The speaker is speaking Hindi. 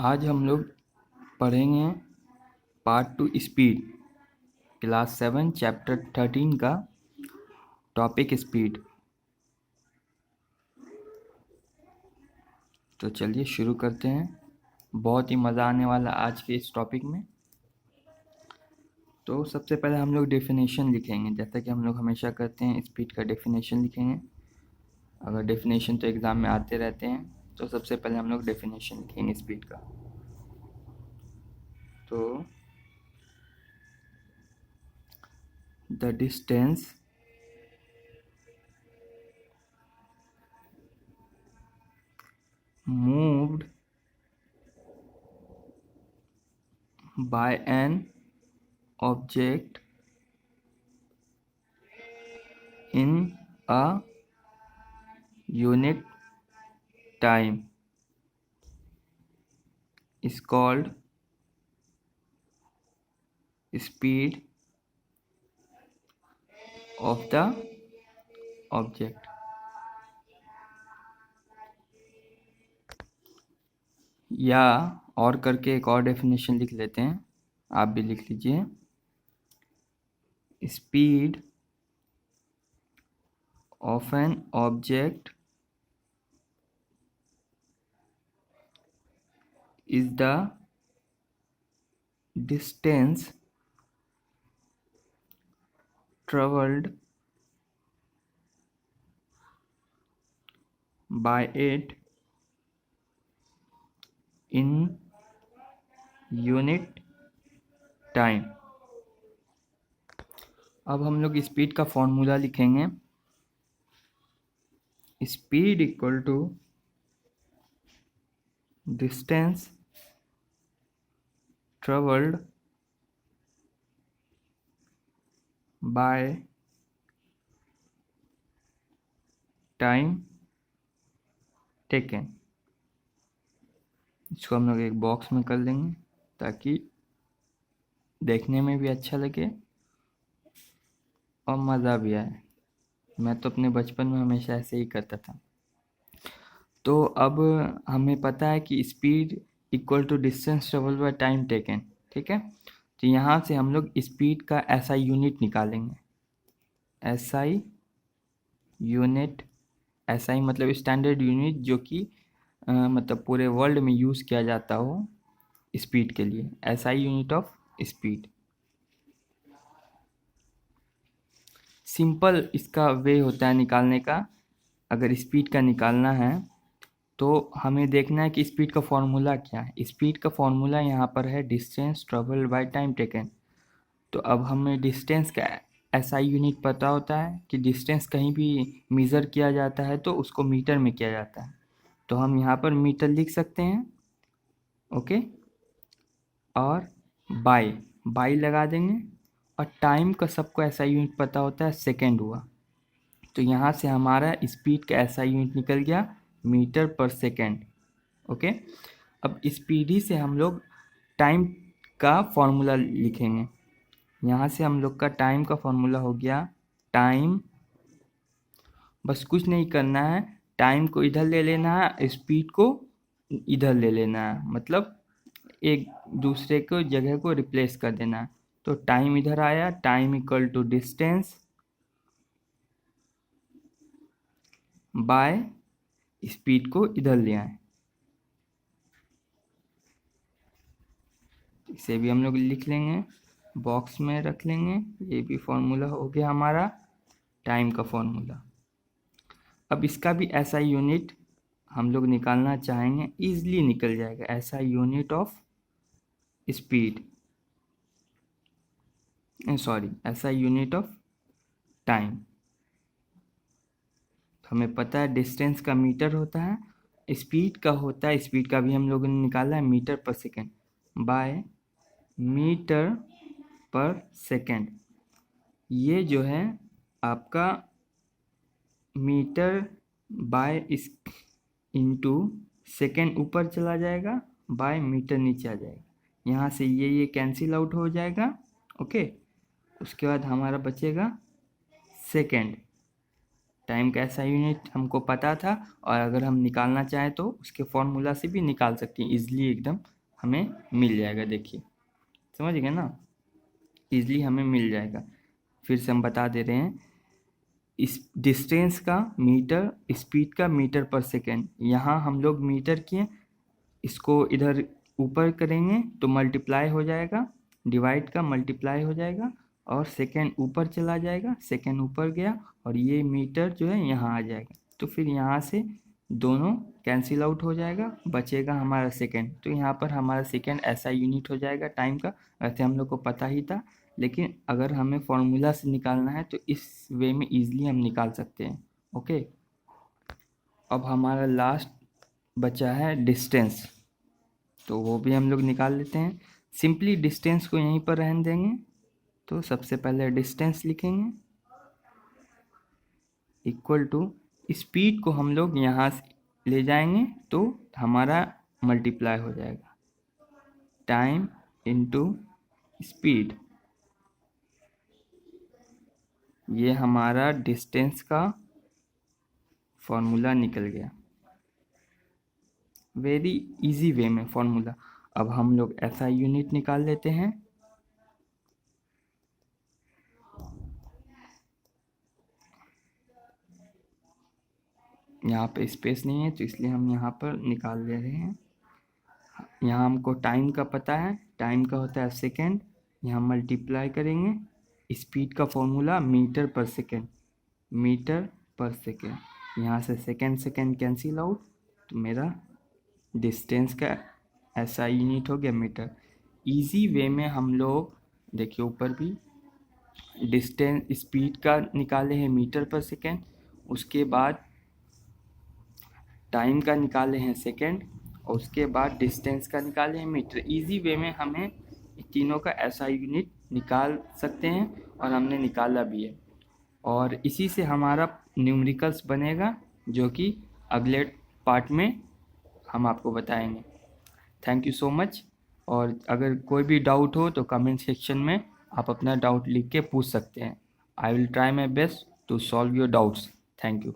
आज हम लोग पढ़ेंगे पार्ट 2 स्पीड, क्लास 7 चैप्टर 13 का टॉपिक स्पीड। तो चलिए शुरू करते हैं। बहुत ही मज़ा आने वाला आज के इस टॉपिक में। तो सबसे पहले हम लोग डेफिनेशन लिखेंगे, जैसा कि हम लोग हमेशा करते हैं। स्पीड का डेफिनेशन लिखेंगे। अगर डेफिनेशन तो एग्ज़ाम में आते रहते हैं, तो सबसे पहले हम लोग डेफिनेशन लिखेंगे स्पीड का। तो the distance moved by an object in a unit time is called speed of the object। या और करके एक और डेफिनेशन लिख लेते हैं, आप भी लिख लीजिए। Speed of an object is the distance traveled by it in unit time। अब हम लोग स्पीड का फॉर्मूला लिखेंगे। Speed equal to distance traveled by time taken। इसको हम लोग एक बॉक्स में कर लेंगे ताकि देखने में भी अच्छा लगे और मज़ा भी आए। मैं तो अपने बचपन में हमेशा ऐसे ही करता था। तो अब हमें पता है कि speed equal to distance travel by time taken, ठीक है। तो यहाँ से हम लोग स्पीड का एसआई यूनिट निकालेंगे। एसआई यूनिट, एसआई मतलब स्टैंडर्ड यूनिट, जो कि मतलब पूरे वर्ल्ड में यूज़ किया जाता हो स्पीड के लिए। SI unit of speed. Simple इसका वे होता है निकालने का। अगर स्पीड का निकालना है तो हमें देखना है कि स्पीड का फॉर्मूला क्या है। स्पीड का फॉर्मूला यहाँ पर है distance travel by time taken. तो अब हमें डिस्टेंस का एसआई यूनिट पता होता है कि डिस्टेंस कहीं भी मेज़र किया जाता है तो उसको मीटर में किया जाता है। तो हम यहाँ पर मीटर लिख सकते हैं, ओके। और बाई लगा देंगे। और टाइम का सबको एसआई यूनिट पता होता है, सेकेंड हुआ। तो यहाँ से हमारा स्पीड का एसआई यूनिट निकल गया मीटर पर सेकेंड, ओके। अब स्पीडी से हम लोग टाइम का फॉर्मूला लिखेंगे। यहाँ से हम लोग का टाइम का फॉर्मूला हो गया टाइम। बस कुछ नहीं करना है, टाइम को इधर ले लेना है, स्पीड को इधर ले लेना है, मतलब एक दूसरे को जगह को रिप्लेस कर देना है। तो टाइम इधर आया, time equal to distance by speed को इधर ले आए। इसे भी हम लोग लिख लेंगे, बॉक्स में रख लेंगे। ये भी फॉर्मूला हो गया हमारा टाइम का फॉर्मूला। अब इसका भी ऐसा यूनिट हम लोग निकालना चाहेंगे, इजीली निकल जाएगा। ऐसा यूनिट ऑफ स्पीड, सॉरी, ऐसा यूनिट ऑफ टाइम। हमें पता है डिस्टेंस का मीटर होता है, स्पीड का होता है, स्पीड का भी हम लोगों ने निकाला है मीटर पर सेकेंड बाय मीटर पर सेकेंड। ये जो है आपका मीटर बाय इस इंटू सेकेंड ऊपर चला जाएगा, बाय मीटर नीचे आ जाएगा। यहाँ से ये कैंसिल आउट हो जाएगा, ओके। उसके बाद हमारा बचेगा सेकेंड। टाइम का ऐसा यूनिट हमको पता था, और अगर हम निकालना चाहें तो उसके फॉर्मूला से भी निकाल सकते हैं ईजिली, एकदम हमें मिल जाएगा। देखिए समझ गए ना, ईजिली हमें मिल जाएगा। फिर से हम बता दे रहे हैं, इस डिस्टेंस का मीटर, स्पीड का मीटर पर सेकेंड। यहाँ हम लोग मीटर किए, इसको इधर ऊपर करेंगे तो मल्टीप्लाई हो जाएगा, डिवाइड का मल्टीप्लाई हो जाएगा, और सेकेंड ऊपर चला जाएगा, सेकेंड ऊपर गया, और ये मीटर जो है यहाँ आ जाएगा। तो फिर यहाँ से दोनों कैंसिल आउट हो जाएगा, बचेगा हमारा सेकेंड। तो यहाँ पर हमारा सेकेंड ऐसा यूनिट हो जाएगा टाइम का। वैसे हम लोग को पता ही था, लेकिन अगर हमें फॉर्मूला से निकालना है तो इस वे में ईजिली हम निकाल सकते हैं। ओके, अब हमारा लास्ट बचा है डिस्टेंस, तो वो भी हम लोग निकाल लेते हैं। सिंपली डिस्टेंस को यहीं पर रहने देंगे। तो सबसे पहले डिस्टेंस लिखेंगे इक्वल टू, स्पीड को हम लोग यहाँ से ले जाएंगे तो हमारा मल्टीप्लाई हो जाएगा, टाइम इनटू स्पीड। ये हमारा डिस्टेंस का फॉर्मूला निकल गया, वेरी इजी वे में फॉर्मूला। अब हम लोग ऐसा यूनिट निकाल लेते हैं। यहाँ पे स्पेस नहीं है तो इसलिए हम यहाँ पर निकाल ले रहे हैं। यहाँ हमको टाइम का पता है, टाइम का होता है सेकेंड, यहाँ मल्टीप्लाई करेंगे, स्पीड का फॉर्मूला मीटर पर सेकेंड, मीटर पर सेकेंड। यहाँ से सेकेंड सेकेंड कैंसिल आउट, तो मेरा डिस्टेंस का ऐसा यूनिट हो गया मीटर। इजी वे में हम लोग देखिए ऊपर भी डिस्टेंस स्पीड का निकाले हैं मीटर पर सेकेंड, उसके बाद टाइम का निकाले हैं सेकेंड, और उसके बाद डिस्टेंस का निकाले हैं मीटर। इजी वे में हमें तीनों का ऐसा यूनिट निकाल सकते हैं, और हमने निकाला भी है। और इसी से हमारा न्यूमेरिकल्स बनेगा, जो कि अगले पार्ट में हम आपको बताएंगे। Thank you so much. और अगर कोई भी डाउट हो तो कमेंट सेक्शन में आप अपना डाउट लिख के पूछ सकते हैं। I will try my best to solve your doubts. Thank you.